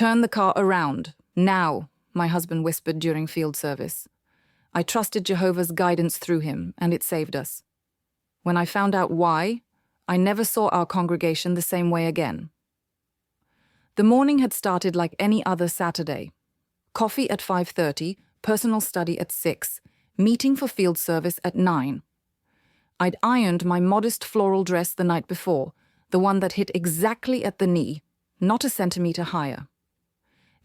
"Turn the car around, now," my husband whispered during field service. I trusted Jehovah's guidance through him, and it saved us. When I found out why, I never saw our congregation the same way again. The morning had started like any other Saturday. Coffee at 5:30, personal study at 6, meeting for field service at 9. I'd ironed my modest floral dress the night before, the one that hit exactly at the knee, not a centimeter higher.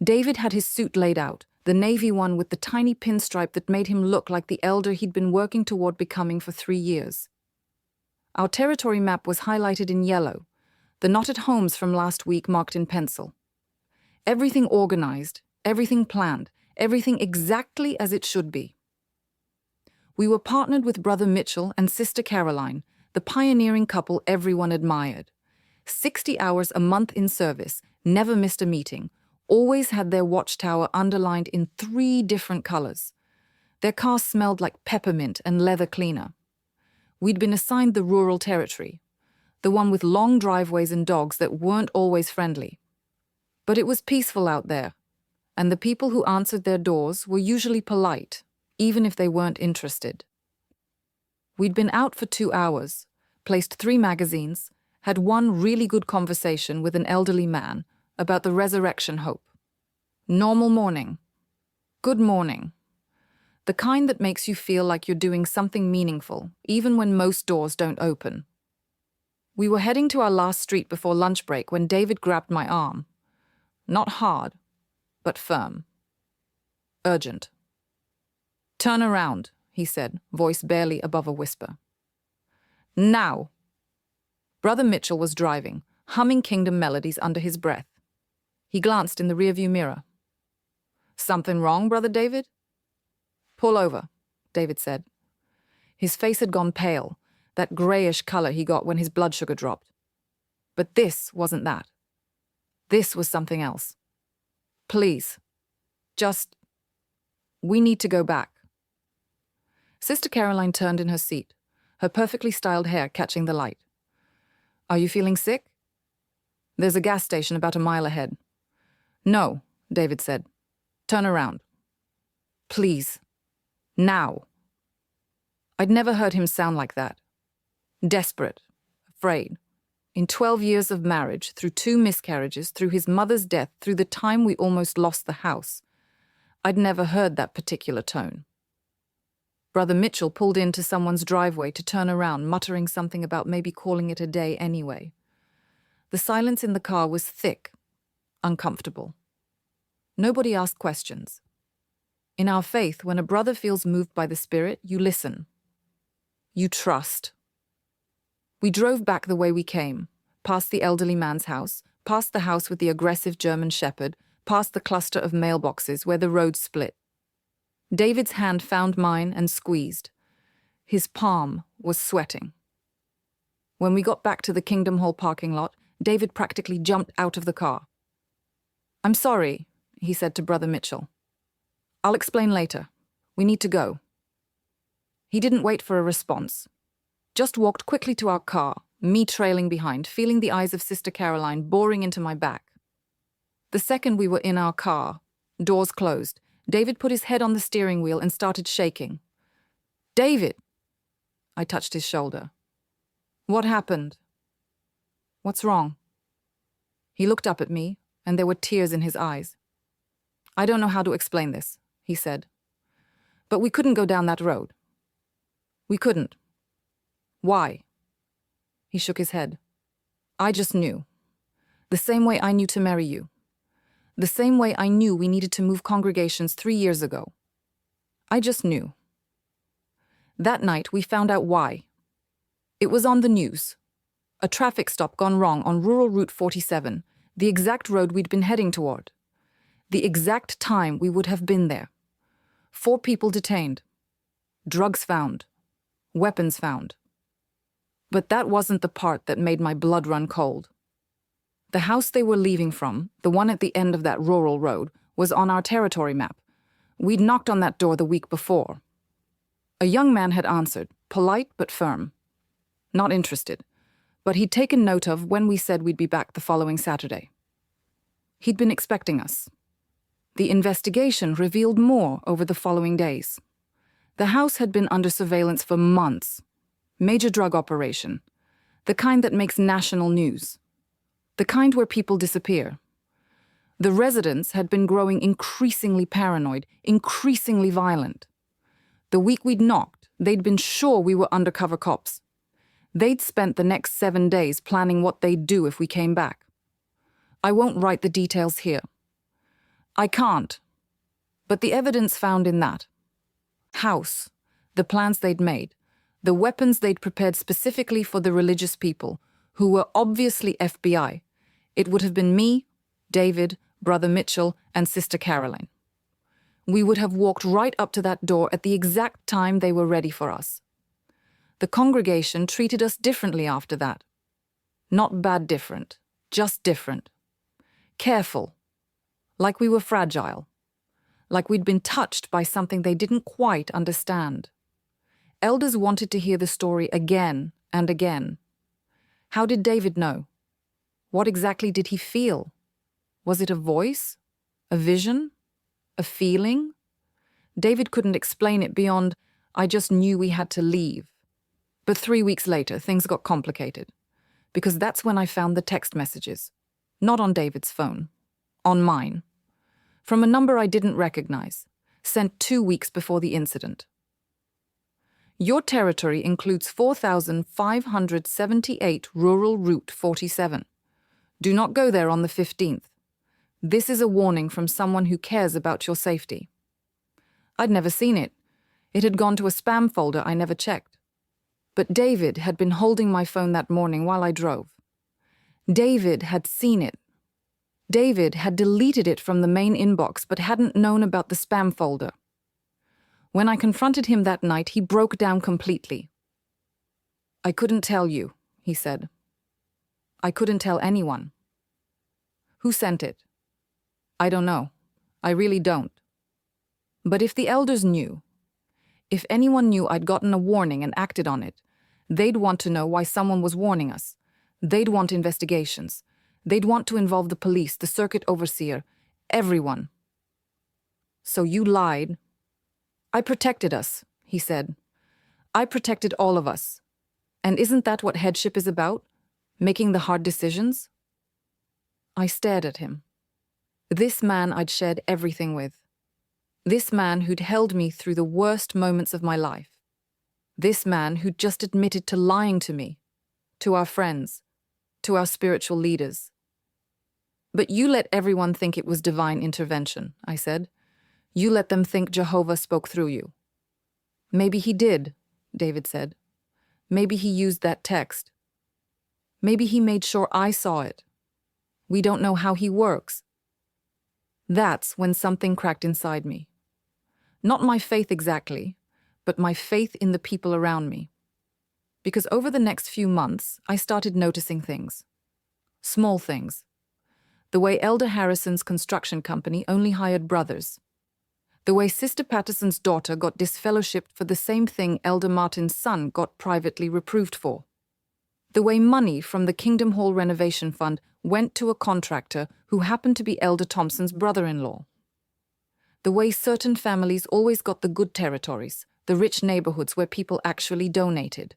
David had his suit laid out, the navy one with the tiny pinstripe that made him look like the elder he'd been working toward becoming for 3 years. Our territory map was highlighted in yellow, the knotted homes from last week marked in pencil. Everything organized, everything planned, everything exactly as it should be. We were partnered with Brother Mitchell and Sister Caroline, the pioneering couple everyone admired. 60 hours a month in service, never missed a meeting, always had their watchtower underlined in 3 different colors. Their car smelled like peppermint and leather cleaner. We'd been assigned the rural territory, the one with long driveways and dogs that weren't always friendly. But it was peaceful out there, and the people who answered their doors were usually polite, even if they weren't interested. We'd been out for 2 hours, placed 3 magazines, had one really good conversation with an elderly man about the resurrection hope. Normal morning. Good morning. The kind that makes you feel like you're doing something meaningful, even when most doors don't open. We were heading to our last street before lunch break when David grabbed my arm. Not hard, but firm. Urgent. "Turn around," he said, voice barely above a whisper. "Now." Brother Mitchell was driving, humming Kingdom melodies under his breath. He glanced in the rearview mirror. "Something wrong, Brother David?" "Pull over," David said. His face had gone pale, that grayish color he got when his blood sugar dropped. But this wasn't that. This was something else. "Please. We need to go back." Sister Caroline turned in her seat, her perfectly styled hair catching the light. "Are you feeling sick?" "There's a gas station about a mile ahead." "No," David said. "Turn around. Please. Now." I'd never heard him sound like that. Desperate, afraid. In 12 years of marriage, through 2 miscarriages, through his mother's death, through the time we almost lost the house, I'd never heard that particular tone. Brother Mitchell pulled into someone's driveway to turn around, muttering something about maybe calling it a day anyway. The silence in the car was thick, uncomfortable. Nobody asked questions. In our faith, when a brother feels moved by the Spirit, you listen. You trust. We drove back the way we came, past the elderly man's house, past the house with the aggressive German shepherd, past the cluster of mailboxes where the road split. David's hand found mine and squeezed. His palm was sweating. When we got back to the Kingdom Hall parking lot, David practically jumped out of the car. "I'm sorry," he said to Brother Mitchell. "I'll explain later. We need to go." He didn't wait for a response. Just walked quickly to our car, me trailing behind, feeling the eyes of Sister Caroline boring into my back. The second we were in our car, doors closed, David put his head on the steering wheel and started shaking. "David!" I touched his shoulder. "What happened?" "What's wrong?" He looked up at me, and there were tears in his eyes. "I don't know how to explain this," he said. "But we couldn't go down that road. We couldn't." "Why?" He shook his head. "I just knew. The same way I knew to marry you. The same way I knew we needed to move congregations 3 years ago. I just knew." That night, we found out why. It was on the news. A traffic stop gone wrong on rural Route 47, the exact road we'd been heading toward. The exact time we would have been there. 4 people detained. Drugs found. Weapons found. But that wasn't the part that made my blood run cold. The house they were leaving from, the one at the end of that rural road, was on our territory map. We'd knocked on that door the week before. A young man had answered, polite but firm. Not interested, but he'd taken note of when we said we'd be back the following Saturday. He'd been expecting us. The investigation revealed more over the following days. The house had been under surveillance for months. Major drug operation. The kind that makes national news. The kind where people disappear. The residents had been growing increasingly paranoid, increasingly violent. The week we'd knocked, they'd been sure we were undercover cops. They'd spent the next 7 days planning what they'd do if we came back. I won't write the details here. I can't. But the evidence found in that house, the plans they'd made, the weapons they'd prepared specifically for the religious people, who were obviously FBI, it would have been me, David, Brother Mitchell, and Sister Caroline. We would have walked right up to that door at the exact time they were ready for us. The congregation treated us differently after that. Not bad different, just different. Careful. Like we were fragile. Like we'd been touched by something they didn't quite understand. Elders wanted to hear the story again and again. How did David know? What exactly did he feel? Was it a voice? A vision? A feeling? David couldn't explain it beyond, I just knew we had to leave. But 3 weeks later, things got complicated. Because that's when I found the text messages. Not on David's phone. On mine. From a number I didn't recognize. Sent 2 weeks before the incident. Your territory includes 4,578 Rural Route 47. Do not go there on the 15th. This is a warning from someone who cares about your safety. I'd never seen it. It had gone to a spam folder I never checked. But David had been holding my phone that morning while I drove. David had seen it. David had deleted it from the main inbox but hadn't known about the spam folder. When I confronted him that night, he broke down completely. I couldn't tell you, he said. I couldn't tell anyone. Who sent it? I don't know. I really don't. But if the elders knew, if anyone knew I'd gotten a warning and acted on it, they'd want to know why someone was warning us. They'd want investigations. They'd want to involve the police, the circuit overseer, everyone. So you lied. I protected us, he said. I protected all of us. And isn't that what headship is about? Making the hard decisions? I stared at him. This man I'd shared everything with. This man who'd held me through the worst moments of my life. This man who'd just admitted to lying to me, to our friends, to our spiritual leaders. But you let everyone think it was divine intervention, I said. You let them think Jehovah spoke through you. Maybe he did, David said. Maybe he used that text. Maybe he made sure I saw it. We don't know how he works. That's when something cracked inside me. Not my faith exactly, but my faith in the people around me. Because over the next few months, I started noticing things. Small things. The way Elder Harrison's construction company only hired brothers. The way Sister Patterson's daughter got disfellowshipped for the same thing Elder Martin's son got privately reproved for. The way money from the Kingdom Hall renovation fund went to a contractor who happened to be Elder Thompson's brother-in-law. The way certain families always got the good territories, the rich neighborhoods where people actually donated.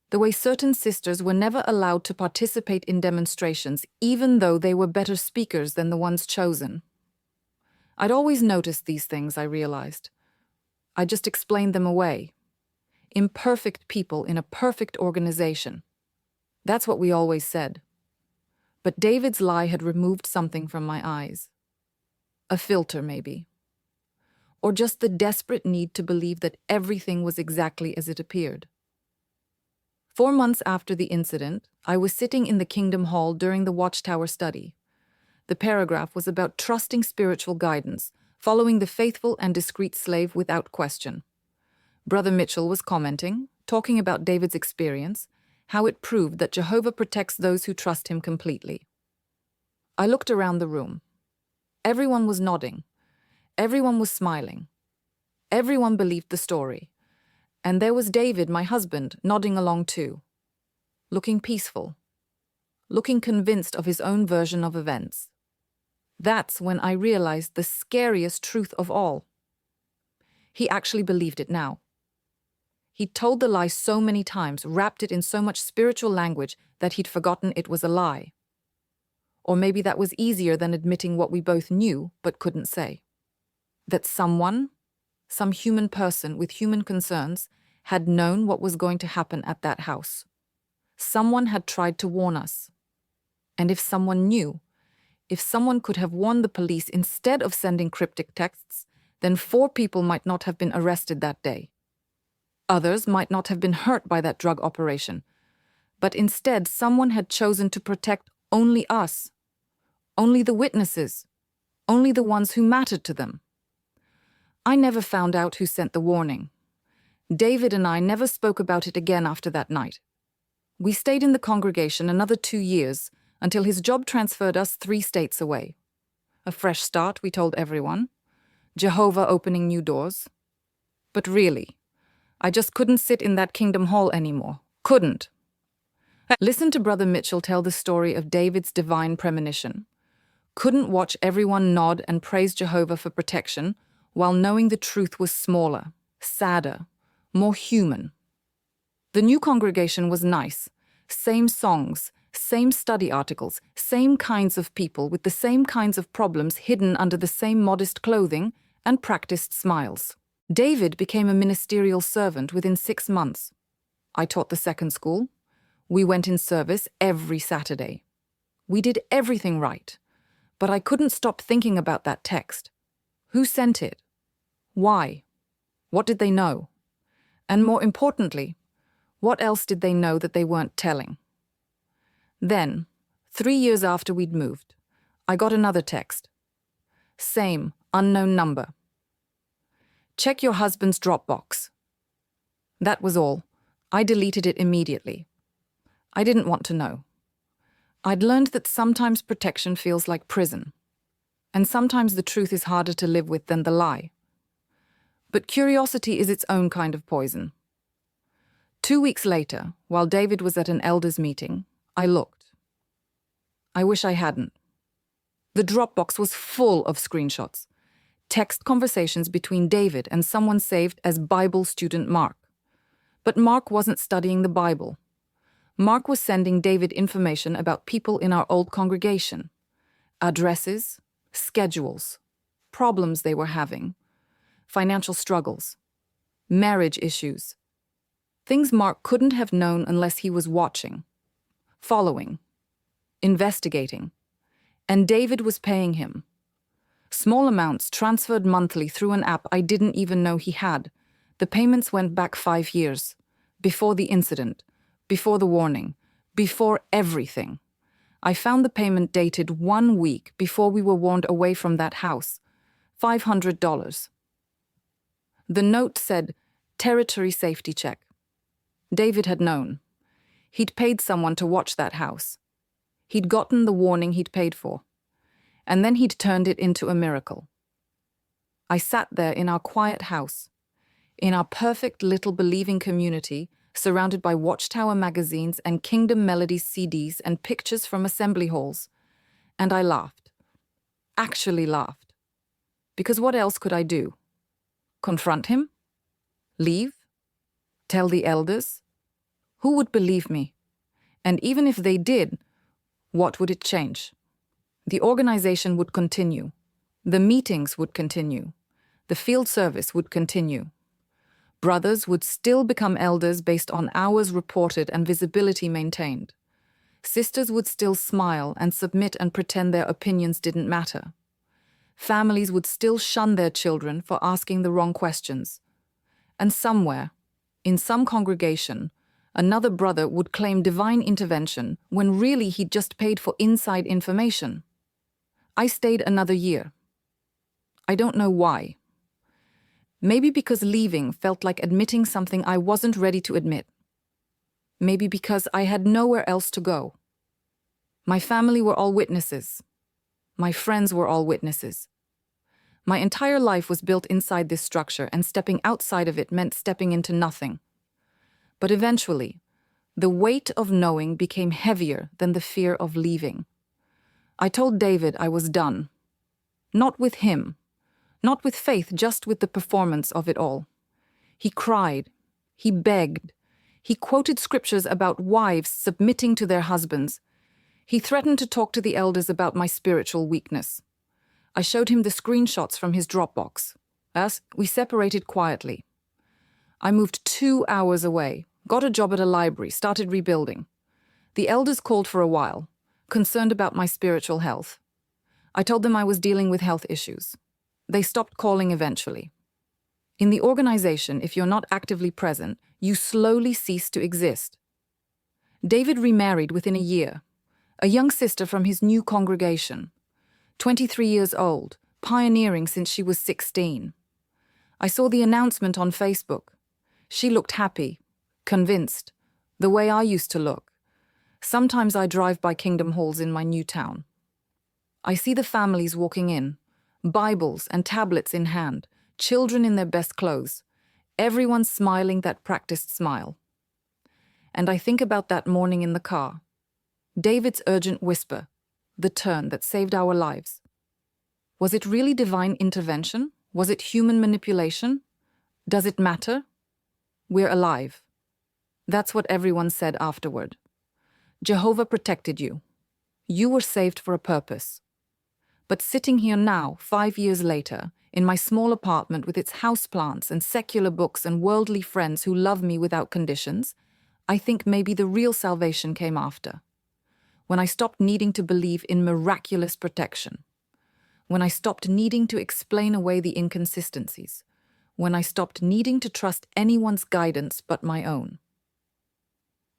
The way certain sisters were never allowed to participate in demonstrations, even though they were better speakers than the ones chosen. I'd always noticed these things, I realized. I just explained them away. Imperfect people in a perfect organization. That's what we always said. But David's lie had removed something from my eyes. A filter, maybe. Or just the desperate need to believe that everything was exactly as it appeared. 4 months after the incident, I was sitting in the Kingdom Hall during the Watchtower study. The paragraph was about trusting spiritual guidance, following the faithful and discreet slave without question. Brother Mitchell was commenting, talking about David's experience, how it proved that Jehovah protects those who trust him completely. I looked around the room. Everyone was nodding. Everyone was smiling. Everyone believed the story. And there was David, my husband, nodding along too. Looking peaceful. Looking convinced of his own version of events. That's when I realized the scariest truth of all. He actually believed it now. He'd told the lie so many times, wrapped it in so much spiritual language that he'd forgotten it was a lie. Or maybe that was easier than admitting what we both knew but couldn't say. That someone, some human person with human concerns, had known what was going to happen at that house. Someone had tried to warn us. And if someone knew, if someone could have warned the police instead of sending cryptic texts, then 4 people might not have been arrested that day. Others might not have been hurt by that drug operation. But instead, someone had chosen to protect only us, only the witnesses, only the ones who mattered to them. I never found out who sent the warning. David and I never spoke about it again after that night. We stayed in the congregation another 2 years until his job transferred us 3 states away. A fresh start, we told everyone. Jehovah opening new doors. But really, I just couldn't sit in that kingdom hall anymore. Couldn't. Listen to Brother Mitchell tell the story of David's divine premonition. Couldn't watch everyone nod and praise Jehovah for protection while knowing the truth was smaller, sadder, more human. The new congregation was nice. Same songs, same study articles, same kinds of people with the same kinds of problems hidden under the same modest clothing and practiced smiles. David became a ministerial servant within 6 months. I taught the second school. We went in service every Saturday. We did everything right. But I couldn't stop thinking about that text. Who sent it? Why? What did they know? And more importantly, what else did they know that they weren't telling? Then, 3 years after we'd moved, I got another text. Same, unknown number. Check your husband's Dropbox. That was all. I deleted it immediately. I didn't want to know. I'd learned that sometimes protection feels like prison, and sometimes the truth is harder to live with than the lie. But curiosity is its own kind of poison. 2 weeks later, while David was at an elders' meeting, I looked. I wish I hadn't. The Dropbox was full of screenshots, text conversations between David and someone saved as Bible student Mark. But Mark wasn't studying the Bible. Mark was sending David information about people in our old congregation, addresses, schedules, problems they were having, financial struggles, marriage issues, things Mark couldn't have known unless he was watching, following, investigating, and David was paying him. Small amounts transferred monthly through an app I didn't even know he had. The payments went back 5 years, before the incident, before the warning, before everything. I found the payment dated 1 week before we were warned away from that house. $500. The note said, territory safety check. David had known. He'd paid someone to watch that house. He'd gotten the warning he'd paid for. And then he'd turned it into a miracle. I sat there in our quiet house, in our perfect little believing community, surrounded by Watchtower magazines and Kingdom Melodies CDs and pictures from assembly halls. And I laughed. Actually laughed. Because what else could I do? Confront him? Leave? Tell the elders? Who would believe me? And even if they did, what would it change? The organization would continue. The meetings would continue. The field service would continue. Brothers would still become elders based on hours reported and visibility maintained. Sisters would still smile and submit and pretend their opinions didn't matter. Families would still shun their children for asking the wrong questions. And somewhere, in some congregation, another brother would claim divine intervention when really he'd just paid for inside information. I stayed another year. I don't know why. Maybe because leaving felt like admitting something I wasn't ready to admit. Maybe because I had nowhere else to go. My family were all witnesses. My friends were all witnesses. My entire life was built inside this structure, and stepping outside of it meant stepping into nothing. But eventually, the weight of knowing became heavier than the fear of leaving. I told David I was done. Not with him, not with faith, just with the performance of it all. He cried, he begged, he quoted scriptures about wives submitting to their husbands. He threatened to talk to the elders about my spiritual weakness. I showed him the screenshots from his Dropbox. As we separated quietly. I moved 2 hours away, got a job at a library, started rebuilding. The elders called for a while, concerned about my spiritual health. I told them I was dealing with health issues. They stopped calling eventually. In the organization, if you're not actively present, you slowly cease to exist. David remarried within a year, a young sister from his new congregation, 23 years old, pioneering since she was 16. I saw the announcement on Facebook. She looked happy, convinced, the way I used to look. Sometimes I drive by Kingdom Halls in my new town. I see the families walking in, Bibles and tablets in hand, children in their best clothes, everyone smiling that practiced smile. And I think about that morning in the car, David's urgent whisper, the turn that saved our lives. Was it really divine intervention? Was it human manipulation? Does it matter? We're alive. That's what everyone said afterward. Jehovah protected you. You were saved for a purpose. But sitting here now, 5 years later, in my small apartment with its houseplants and secular books and worldly friends who love me without conditions, I think maybe the real salvation came after. When I stopped needing to believe in miraculous protection. When I stopped needing to explain away the inconsistencies. When I stopped needing to trust anyone's guidance but my own.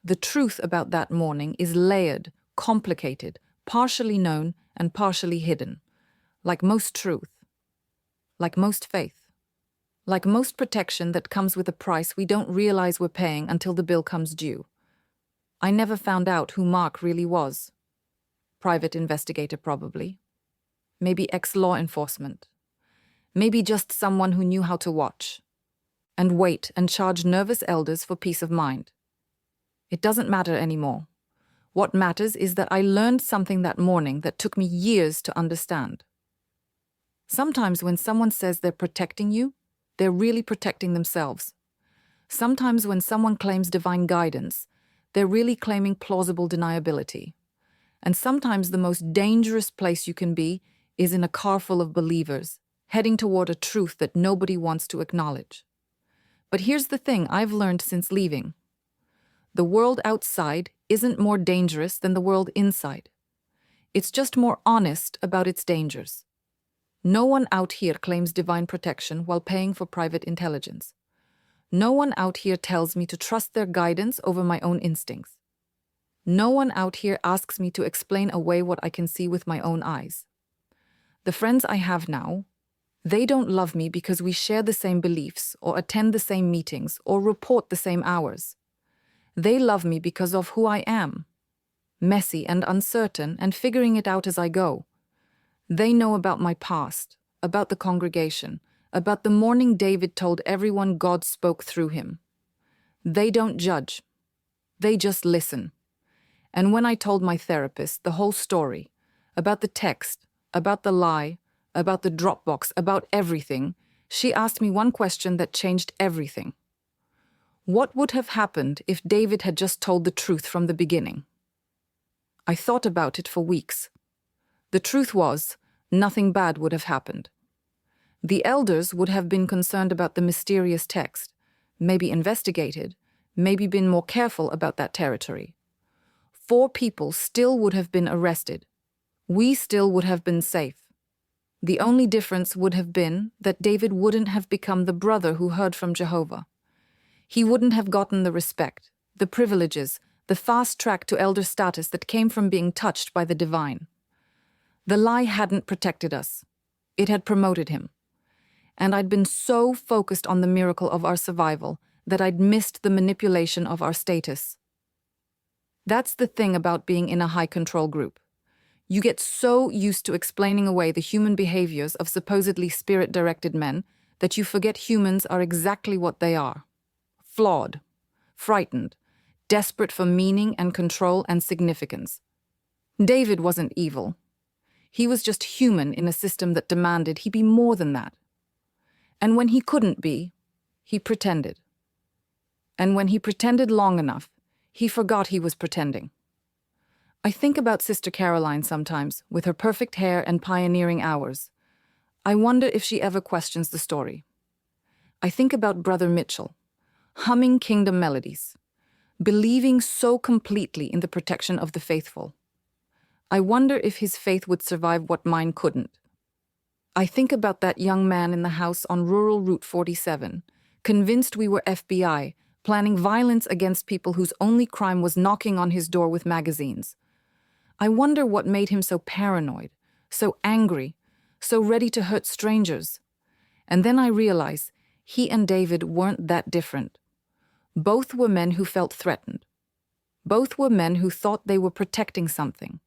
The truth about that morning is layered, complicated, partially known and partially hidden, like most truth, like most faith, like most protection that comes with a price we don't realize we're paying until the bill comes due. I never found out who Mark really was. Private investigator probably. Maybe ex-law enforcement. Maybe just someone who knew how to watch and wait and charge nervous elders for peace of mind. It doesn't matter anymore. What matters is that I learned something that morning that took me years to understand. Sometimes when someone says they're protecting you, they're really protecting themselves. Sometimes when someone claims divine guidance, they're really claiming plausible deniability. And sometimes the most dangerous place you can be is in a car full of believers, heading toward a truth that nobody wants to acknowledge. But here's the thing I've learned since leaving. The world outside isn't more dangerous than the world inside. It's just more honest about its dangers. No one out here claims divine protection while paying for private intelligence. No one out here tells me to trust their guidance over my own instincts. No one out here asks me to explain away what I can see with my own eyes. The friends I have now, they don't love me because we share the same beliefs or attend the same meetings or report the same hours. They love me because of who I am, messy and uncertain and figuring it out as I go. They know about my past, about the congregation, about the morning David told everyone God spoke through him. They don't judge. They just listen. And when I told my therapist the whole story, about the text, about the lie, about the Dropbox, about everything, she asked me one question that changed everything. What would have happened if David had just told the truth from the beginning? I thought about it for weeks. The truth was, nothing bad would have happened. The elders would have been concerned about the mysterious text, maybe investigated, maybe been more careful about that territory. 4 people still would have been arrested. We still would have been safe. The only difference would have been that David wouldn't have become the brother who heard from Jehovah. He wouldn't have gotten the respect, the privileges, the fast track to elder status that came from being touched by the divine. The lie hadn't protected us. It had promoted him. And I'd been so focused on the miracle of our survival that I'd missed the manipulation of our status. That's the thing about being in a high-control group. You get so used to explaining away the human behaviors of supposedly spirit-directed men that you forget humans are exactly what they are. Flawed, frightened, desperate for meaning and control and significance. David wasn't evil. He was just human in a system that demanded he be more than that. And when he couldn't be, he pretended. And when he pretended long enough, he forgot he was pretending. I think about Sister Caroline sometimes, with her perfect hair and pioneering hours. I wonder if she ever questions the story. I think about Brother Mitchell, humming kingdom melodies, believing so completely in the protection of the faithful. I wonder if his faith would survive what mine couldn't. I think about that young man in the house on rural Route 47, convinced we were FBI, planning violence against people whose only crime was knocking on his door with magazines. I wonder what made him so paranoid, so angry, so ready to hurt strangers. And then I realize he and David weren't that different. Both were men who felt threatened. Both were men who thought they were protecting something.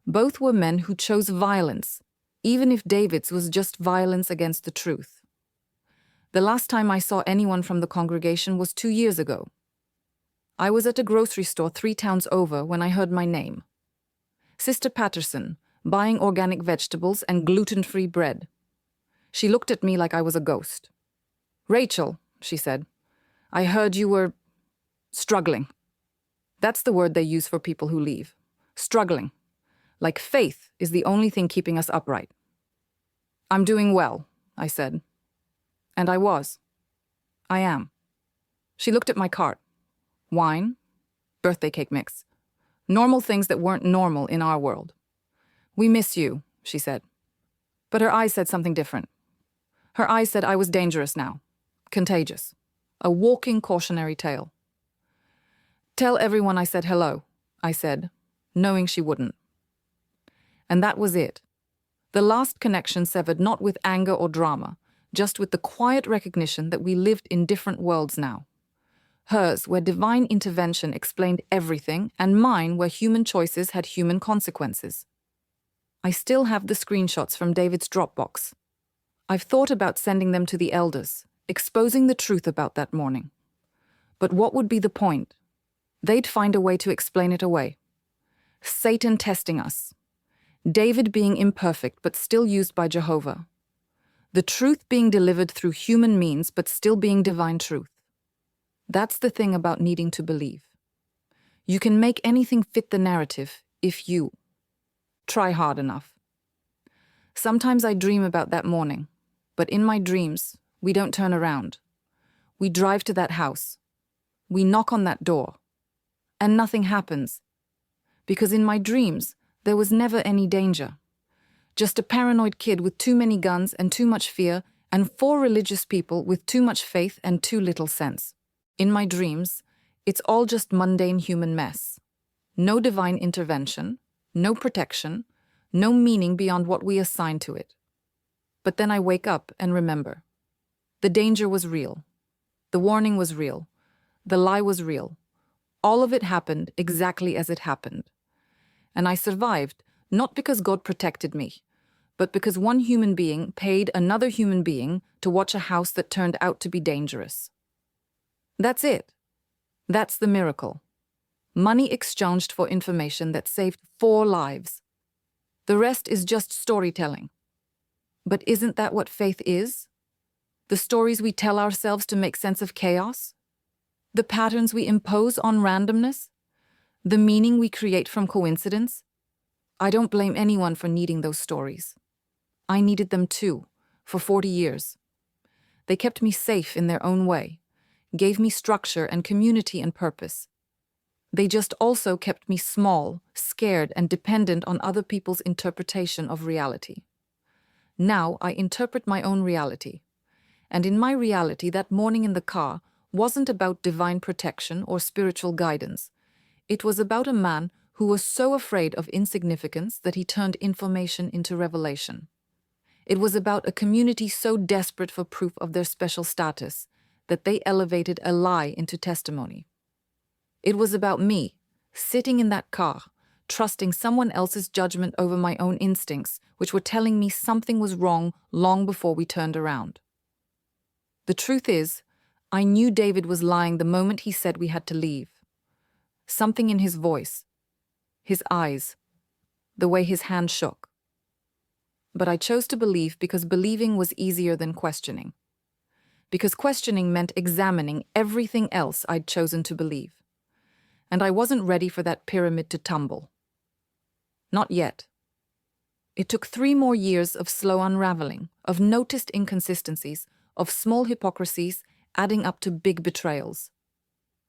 Both were men who chose violence, even if David's was just violence against the truth. The last time I saw anyone from the congregation was 2 years ago. I was at a grocery store 3 towns over when I heard my name. Sister Patterson, buying organic vegetables and gluten-free bread. She looked at me like I was a ghost. "Rachel," she said, "I heard you were struggling." That's the word they use for people who leave. Struggling. Like faith is the only thing keeping us upright. "I'm doing well," I said. And I was. I am. She looked at my cart. Wine, birthday cake mix. Normal things that weren't normal in our world. "We miss you," she said. But her eyes said something different. Her eyes said I was dangerous now. Contagious. A walking cautionary tale. "Tell everyone I said hello," I said, knowing she wouldn't. And that was it. The last connection severed not with anger or drama, just with the quiet recognition that we lived in different worlds now. Hers, where divine intervention explained everything, and mine, where human choices had human consequences. I still have the screenshots from David's Dropbox. I've thought about sending them to the elders, exposing the truth about that morning. But what would be the point? They'd find a way to explain it away. Satan testing us. David being imperfect but still used by Jehovah. The truth being delivered through human means but still being divine truth. That's the thing about needing to believe. You can make anything fit the narrative if you try hard enough. Sometimes I dream about that morning, but in my dreams, we don't turn around. We drive to that house. We knock on that door. And nothing happens. Because in my dreams, there was never any danger. Just a paranoid kid with too many guns and too much fear, and 4 religious people with too much faith and too little sense. In my dreams, it's all just mundane human mess. No divine intervention, no protection, no meaning beyond what we assign to it. But then I wake up and remember. The danger was real. The warning was real. The lie was real. All of it happened exactly as it happened. And I survived, not because God protected me, but because one human being paid another human being to watch a house that turned out to be dangerous. That's it. That's the miracle. Money exchanged for information that saved 4 lives. The rest is just storytelling. But isn't that what faith is? The stories we tell ourselves to make sense of chaos? The patterns we impose on randomness? The meaning we create from coincidence? I don't blame anyone for needing those stories. I needed them too, for 40 years. They kept me safe in their own way, gave me structure and community and purpose. They just also kept me small, scared, and dependent on other people's interpretation of reality. Now I interpret my own reality. And in my reality, that morning in the car wasn't about divine protection or spiritual guidance. It was about a man who was so afraid of insignificance that he turned information into revelation. It was about a community so desperate for proof of their special status that they elevated a lie into testimony. It was about me, sitting in that car, trusting someone else's judgment over my own instincts, which were telling me something was wrong long before we turned around. The truth is, I knew David was lying the moment he said we had to leave. Something in his voice, his eyes, the way his hand shook. But I chose to believe because believing was easier than questioning. Because questioning meant examining everything else I'd chosen to believe. And I wasn't ready for that pyramid to tumble. Not yet. It took 3 more years of slow unraveling, of noticed inconsistencies, of small hypocrisies adding up to big betrayals.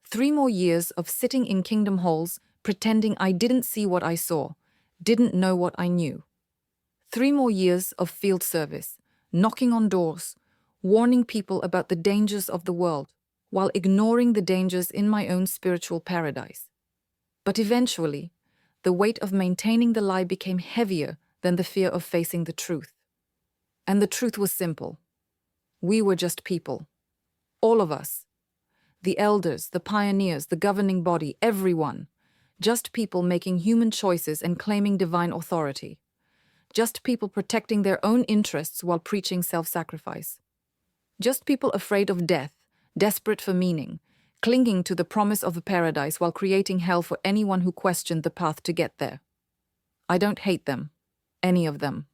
3 more years of sitting in kingdom halls, pretending I didn't see what I saw, didn't know what I knew. 3 more years of field service, knocking on doors, warning people about the dangers of the world, while ignoring the dangers in my own spiritual paradise. But eventually, the weight of maintaining the lie became heavier than the fear of facing the truth. And the truth was simple. We were just people. All of us. The elders, the pioneers, the governing body, everyone. Just people making human choices and claiming divine authority. Just people protecting their own interests while preaching self-sacrifice. Just people afraid of death, desperate for meaning, clinging to the promise of a paradise while creating hell for anyone who questioned the path to get there. I don't hate them, any of them.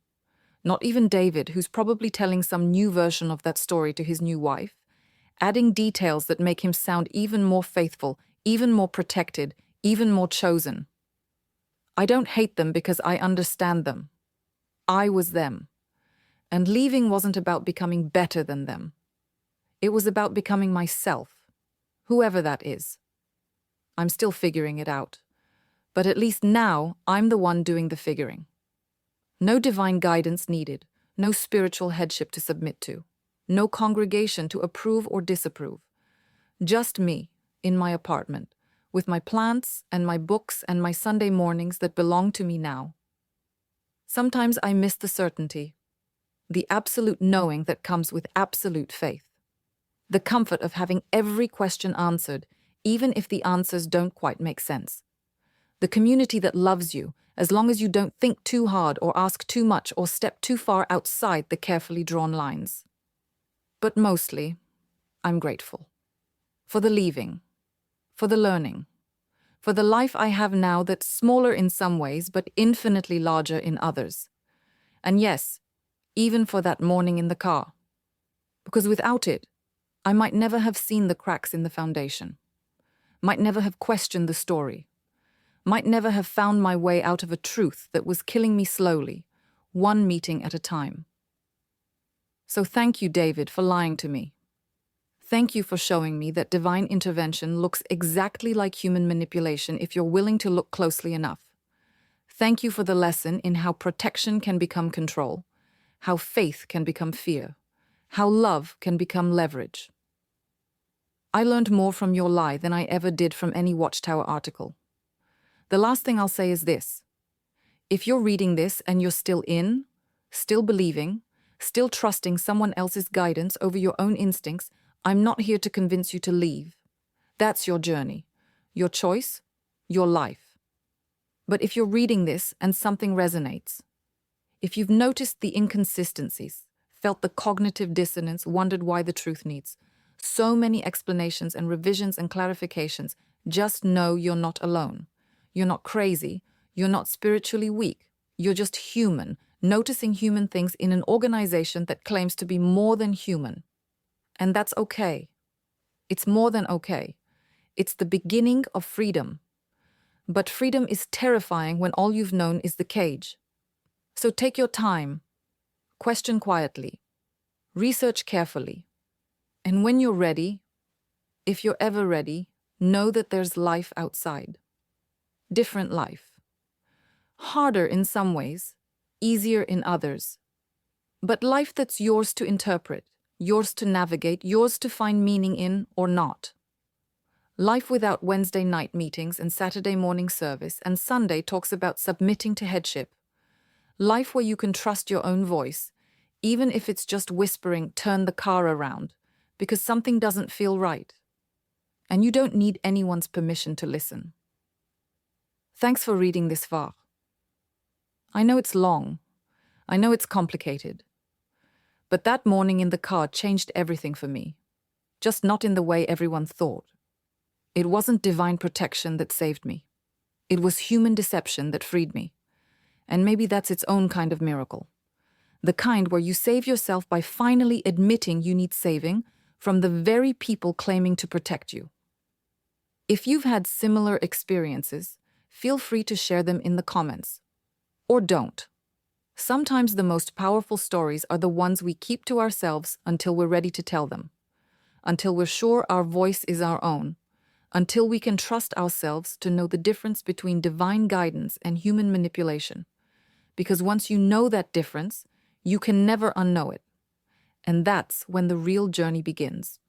Not even David, who's probably telling some new version of that story to his new wife, adding details that make him sound even more faithful, even more protected, even more chosen. I don't hate them because I understand them. I was them. And leaving wasn't about becoming better than them. It was about becoming myself, whoever that is. I'm still figuring it out. But at least now, I'm the one doing the figuring. No divine guidance needed, no spiritual headship to submit to, no congregation to approve or disapprove. Just me, in my apartment, with my plants and my books and my Sunday mornings that belong to me now. Sometimes I miss the certainty, the absolute knowing that comes with absolute faith. The comfort of having every question answered, even if the answers don't quite make sense. The community that loves you, as long as you don't think too hard or ask too much or step too far outside the carefully drawn lines. But mostly, I'm grateful. For the leaving. For the learning. For the life I have now that's smaller in some ways but infinitely larger in others. And yes, even for that morning in the car. Because without it, I might never have seen the cracks in the foundation. Might never have questioned the story. Might never have found my way out of a truth that was killing me slowly, one meeting at a time. So thank you, David, for lying to me. Thank you for showing me that divine intervention looks exactly like human manipulation if you're willing to look closely enough. Thank you for the lesson in how protection can become control, how faith can become fear, how love can become leverage. I learned more from your lie than I ever did from any Watchtower article. The last thing I'll say is this. If you're reading this and you're still in, still believing, still trusting someone else's guidance over your own instincts, I'm not here to convince you to leave. That's your journey, your choice, your life. But if you're reading this and something resonates, if you've noticed the inconsistencies, felt the cognitive dissonance, wondered why the truth needs so many explanations and revisions and clarifications, just know you're not alone. You're not crazy. You're not spiritually weak. You're just human, noticing human things in an organization that claims to be more than human. And that's okay. It's more than okay. It's the beginning of freedom. But freedom is terrifying when all you've known is the cage. So take your time. Question quietly. Research carefully. And when you're ready, if you're ever ready, know that there's life outside. Different life. Harder in some ways, easier in others. But life that's yours to interpret, yours to navigate, yours to find meaning in or not. Life without Wednesday night meetings and Saturday morning service, and Sunday talks about submitting to headship. Life where you can trust your own voice, even if it's just whispering, turn the car around, because something doesn't feel right. And you don't need anyone's permission to listen. Thanks for reading this far. I know it's long. I know it's complicated. But that morning in the car changed everything for me. Just not in the way everyone thought. It wasn't divine protection that saved me. It was human deception that freed me. And maybe that's its own kind of miracle. The kind where you save yourself by finally admitting you need saving from the very people claiming to protect you. If you've had similar experiences, feel free to share them in the comments. Or don't. Sometimes the most powerful stories are the ones we keep to ourselves until we're ready to tell them, until we're sure our voice is our own, until we can trust ourselves to know the difference between divine guidance and human manipulation. Because once you know that difference, you can never unknow it. And that's when the real journey begins.